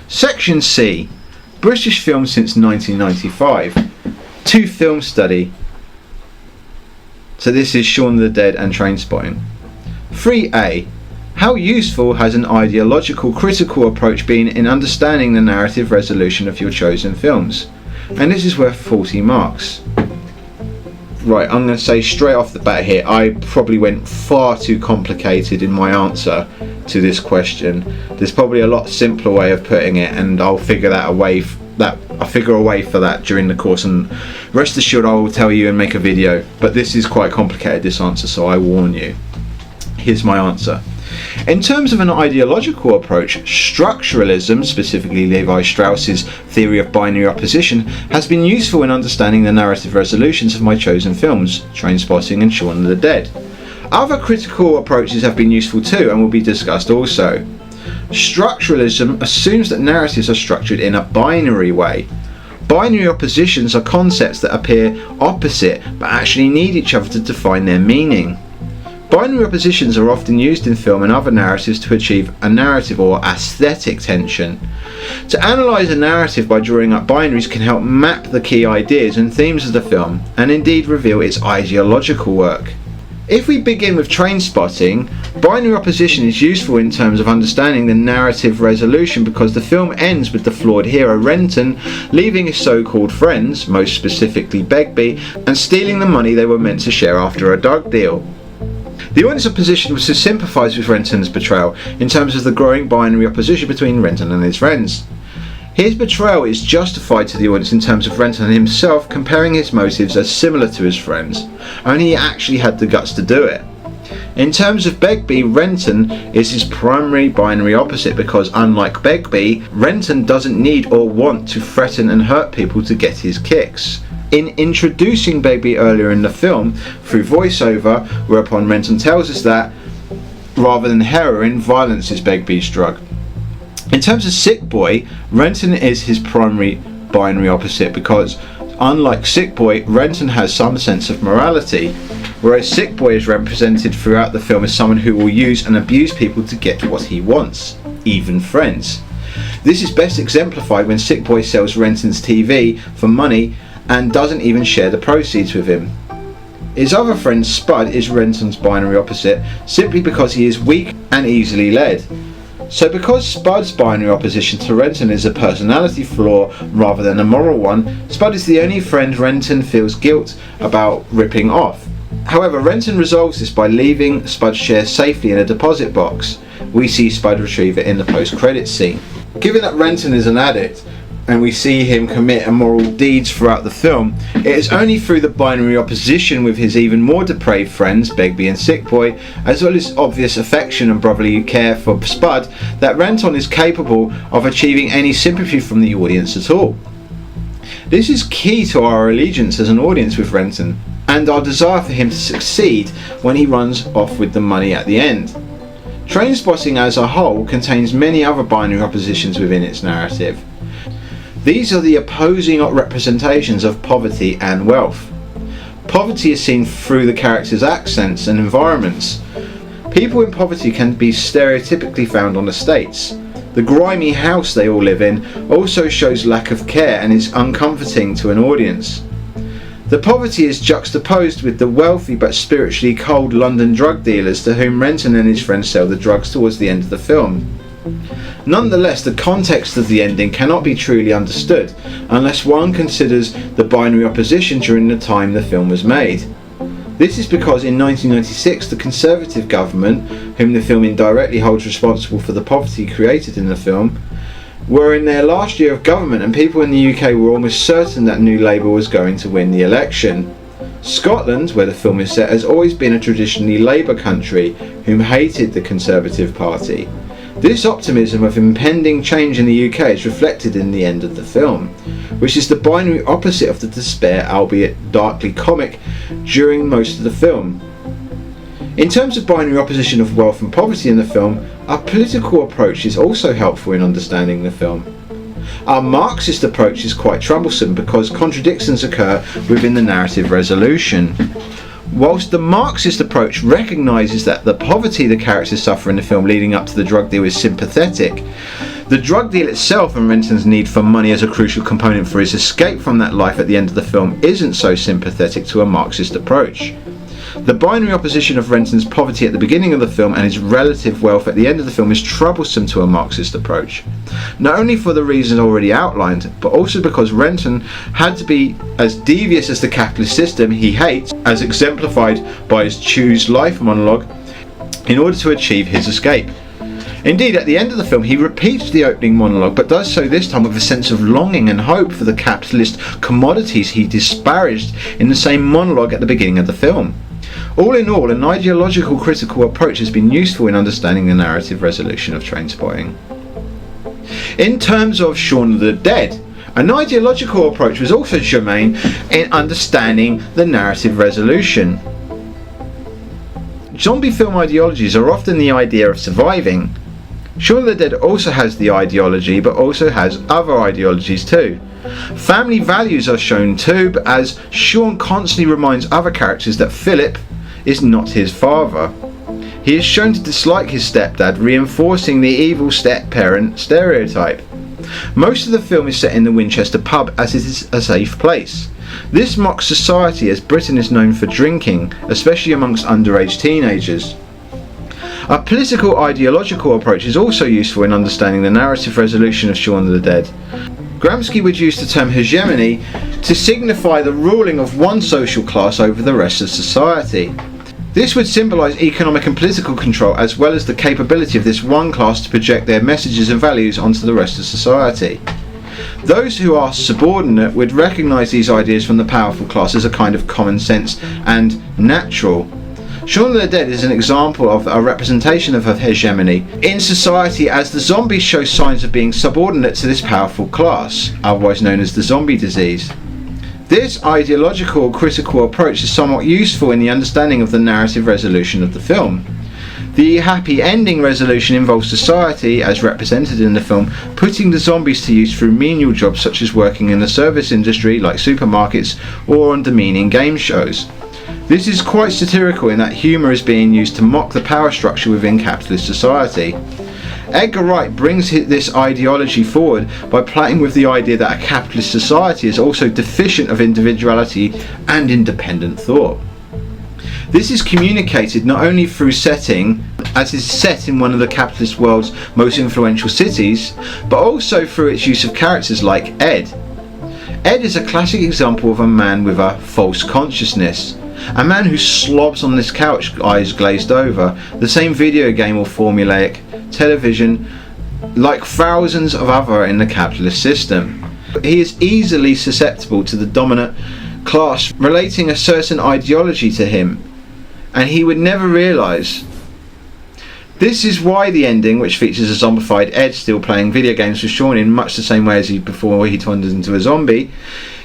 Section C, British films since 1995. 2 film study. So this is Shaun of the Dead and Trainspotting. 3A, how useful has an ideological critical approach been in understanding the narrative resolution of your chosen films? And this is worth 40 marks. Right, I'm going to say straight off the bat here, I probably went far too complicated in my answer to this question. There's probably a lot simpler way of putting it, and I'll figure that I'll figure a way for that during the course, and rest assured I will tell you and make a video. But this is quite complicated, this answer, so I warn you. Here's my answer. In terms of an ideological approach, structuralism, specifically Levi Strauss's theory of binary opposition, has been useful in understanding the narrative resolutions of my chosen films, Trainspotting and Shaun of the Dead. Other critical approaches have been useful too and will be discussed also. Structuralism assumes that narratives are structured in a binary way. Binary oppositions are concepts that appear opposite but actually need each other to define their meaning. Binary oppositions are often used in film and other narratives to achieve a narrative or aesthetic tension. To analyse a narrative by drawing up binaries can help map the key ideas and themes of the film, and indeed reveal its ideological work. If we begin with Trainspotting, binary opposition is useful in terms of understanding the narrative resolution because the film ends with the flawed hero Renton leaving his so-called friends, most specifically Begbie, and stealing the money they were meant to share after a drug deal. The audience opposition was to sympathise with Renton's betrayal in terms of the growing binary opposition between Renton and his friends. His betrayal is justified to the audience in terms of Renton himself comparing his motives as similar to his friends, only he actually had the guts to do it. In terms of Begbie, Renton is his primary binary opposite because, unlike Begbie, Renton doesn't need or want to threaten and hurt people to get his kicks. In introducing Begbie earlier in the film, through voiceover, whereupon Renton tells us that, rather than heroin, violence is Begbie's drug. In terms of Sick Boy, Renton is his primary binary opposite because, unlike Sick Boy, Renton has some sense of morality, whereas Sick Boy is represented throughout the film as someone who will use and abuse people to get what he wants, even friends. This is best exemplified when Sick Boy sells Renton's TV for money and doesn't even share the proceeds with him. His other friend Spud is Renton's binary opposite simply because he is weak and easily led. So because Spud's binary opposition to Renton is a personality flaw rather than a moral one, Spud is the only friend Renton feels guilt about ripping off. However, Renton resolves this by leaving Spud's share safely in a deposit box. We see Spud retrieve it in the post-credits scene. Given that Renton is an addict, and we see him commit immoral deeds throughout the film, it is only through the binary opposition with his even more depraved friends, Begbie and Sick Boy, as well as obvious affection and brotherly care for Spud, that Renton is capable of achieving any sympathy from the audience at all. This is key to our allegiance as an audience with Renton, and our desire for him to succeed when he runs off with the money at the end. Trainspotting as a whole contains many other binary oppositions within its narrative. These are the opposing representations of poverty and wealth. Poverty is seen through the characters' accents and environments. People in poverty can be stereotypically found on estates. The grimy house they all live in also shows lack of care and is uncomforting to an audience. The poverty is juxtaposed with the wealthy but spiritually cold London drug dealers to whom Renton and his friends sell the drugs towards the end of the film. Nonetheless, the context of the ending cannot be truly understood unless one considers the binary opposition during the time the film was made. This is because in 1996 the Conservative government, whom the film indirectly holds responsible for the poverty created in the film, were in their last year of government, and people in the UK were almost certain that New Labour was going to win the election. Scotland, where the film is set, has always been a traditionally Labour country whom hated the Conservative Party. This optimism of impending change in the UK is reflected in the end of the film, which is the binary opposite of the despair, albeit darkly comic, during most of the film. In terms of binary opposition of wealth and poverty in the film, our political approach is also helpful in understanding the film. Our Marxist approach is quite troublesome because contradictions occur within the narrative resolution. Whilst the Marxist approach recognises that the poverty the characters suffer in the film leading up to the drug deal is sympathetic, The drug deal itself and Renton's need for money as a crucial component for his escape from that life at the end of the film isn't so sympathetic to a Marxist approach. The binary opposition of Renton's poverty at the beginning of the film and his relative wealth at the end of the film is troublesome to a Marxist approach. Not only for the reasons already outlined, but also because Renton had to be as devious as the capitalist system he hates, as exemplified by his Choose Life monologue, in order to achieve his escape. Indeed, at the end of the film, he repeats the opening monologue, but does so this time with a sense of longing and hope for the capitalist commodities he disparaged in the same monologue at the beginning of the film. All in all, an ideological critical approach has been useful in understanding the narrative resolution of Trainspotting. In terms of Shaun of the Dead, an ideological approach was also germane in understanding the narrative resolution. Zombie film ideologies are often the idea of surviving. Shaun of the Dead also has the ideology, but also has other ideologies too. Family values are shown too, but as Shaun constantly reminds other characters that Philip is not his father. He is shown to dislike his stepdad, reinforcing the evil step-parent stereotype. Most of the film is set in the Winchester pub, as it is a safe place. This mocks society, as Britain is known for drinking, especially amongst underage teenagers. A political ideological approach is also useful in understanding the narrative resolution of Shaun of the Dead. Gramsci would use the term hegemony to signify the ruling of one social class over the rest of society. This would symbolise economic and political control, as well as the capability of this one class to project their messages and values onto the rest of society. Those who are subordinate would recognise these ideas from the powerful class as a kind of common sense and natural. Shaun of the Dead is an example of a representation of a hegemony in society, as the zombies show signs of being subordinate to this powerful class, otherwise known as the zombie disease. This ideological critical approach is somewhat useful in the understanding of the narrative resolution of the film. The happy ending resolution involves society, as represented in the film, putting the zombies to use through menial jobs such as working in the service industry like supermarkets or on demeaning game shows. This is quite satirical in that humour is being used to mock the power structure within capitalist society. Edgar Wright brings this ideology forward by playing with the idea that a capitalist society is also deficient of individuality and independent thought. This is communicated not only through setting, as is set in one of the capitalist world's most influential cities, but also through its use of characters like Ed. Ed is a classic example of a man with a false consciousness. A man who slobs on this couch, eyes glazed over, the same video game or formulaic television, like thousands of other in the capitalist system. He is easily susceptible to the dominant class relating a certain ideology to him, and he would never realise. This is why the ending, which features a zombified Ed still playing video games with Shaun in much the same way as before he turned into a zombie,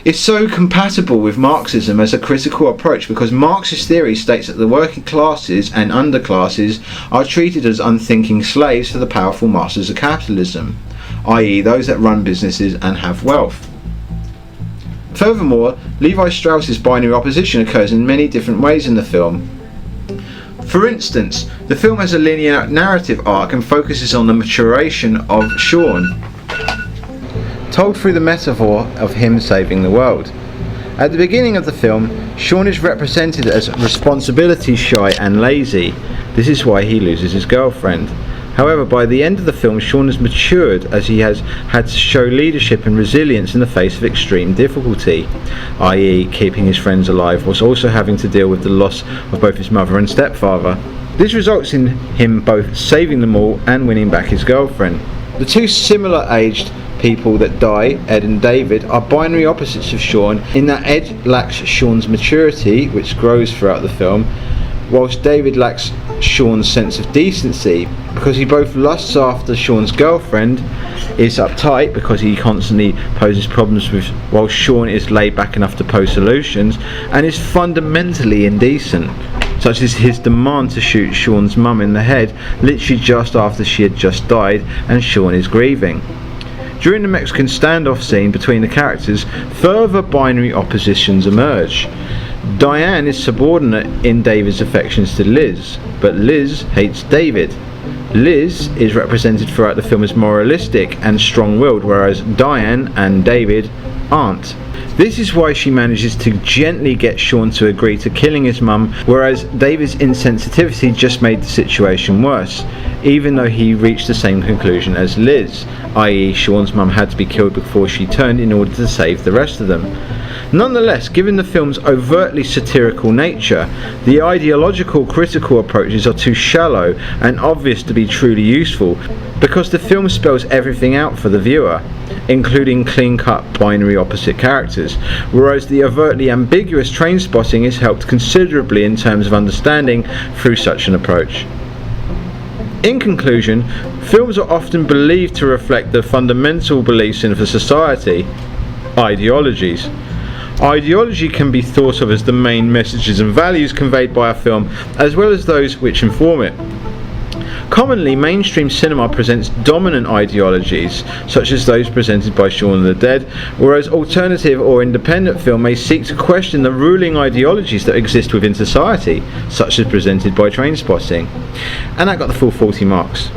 is so compatible with Marxism as a critical approach, because Marxist theory states that the working classes and underclasses are treated as unthinking slaves to the powerful masters of capitalism, i.e. those that run businesses and have wealth. Furthermore, Levi Strauss's binary opposition occurs in many different ways in the film. For instance, the film has a linear narrative arc and focuses on the maturation of Shaun, told through the metaphor of him saving the world. At the beginning of the film, Shaun is represented as responsibility shy and lazy. This is why he loses his girlfriend. However, by the end of the film, Shaun has matured, as he has had to show leadership and resilience in the face of extreme difficulty, i.e. keeping his friends alive, whilst also having to deal with the loss of both his mother and stepfather. This results in him both saving them all and winning back his girlfriend. The two similar aged people that die, Ed and David, are binary opposites of Shaun, in that Ed lacks Shaun's maturity, which grows throughout the film, whilst David lacks Shaun's sense of decency, because he both lusts after Shaun's girlfriend, is uptight because he constantly poses problems with, while Shaun is laid back enough to pose solutions, and is fundamentally indecent, such as his demand to shoot Shaun's mum in the head literally just after she had just died and Shaun is grieving. During the Mexican standoff scene between the characters, further binary oppositions emerge. Diane is subordinate in David's affections to Liz, but Liz hates David. Liz is represented throughout the film as moralistic and strong-willed, whereas Diane and David aren't. This is why she manages to gently get Sean to agree to killing his mum, whereas David's insensitivity just made the situation worse, even though he reached the same conclusion as Liz, i.e. Sean's mum had to be killed before she turned in order to save the rest of them. Nonetheless, given the film's overtly satirical nature, the ideological critical approaches are too shallow and obvious to be truly useful, because the film spells everything out for the viewer, including clean-cut binary opposite characters, whereas the overtly ambiguous Trainspotting is helped considerably in terms of understanding through such an approach. In conclusion, films are often believed to reflect the fundamental beliefs in the society, ideologies. Ideology can be thought of as the main messages and values conveyed by a film, as well as those which inform it. Commonly, mainstream cinema presents dominant ideologies, such as those presented by Shaun of the Dead, whereas alternative or independent film may seek to question the ruling ideologies that exist within society, such as presented by Trainspotting. And that got the full 40 marks.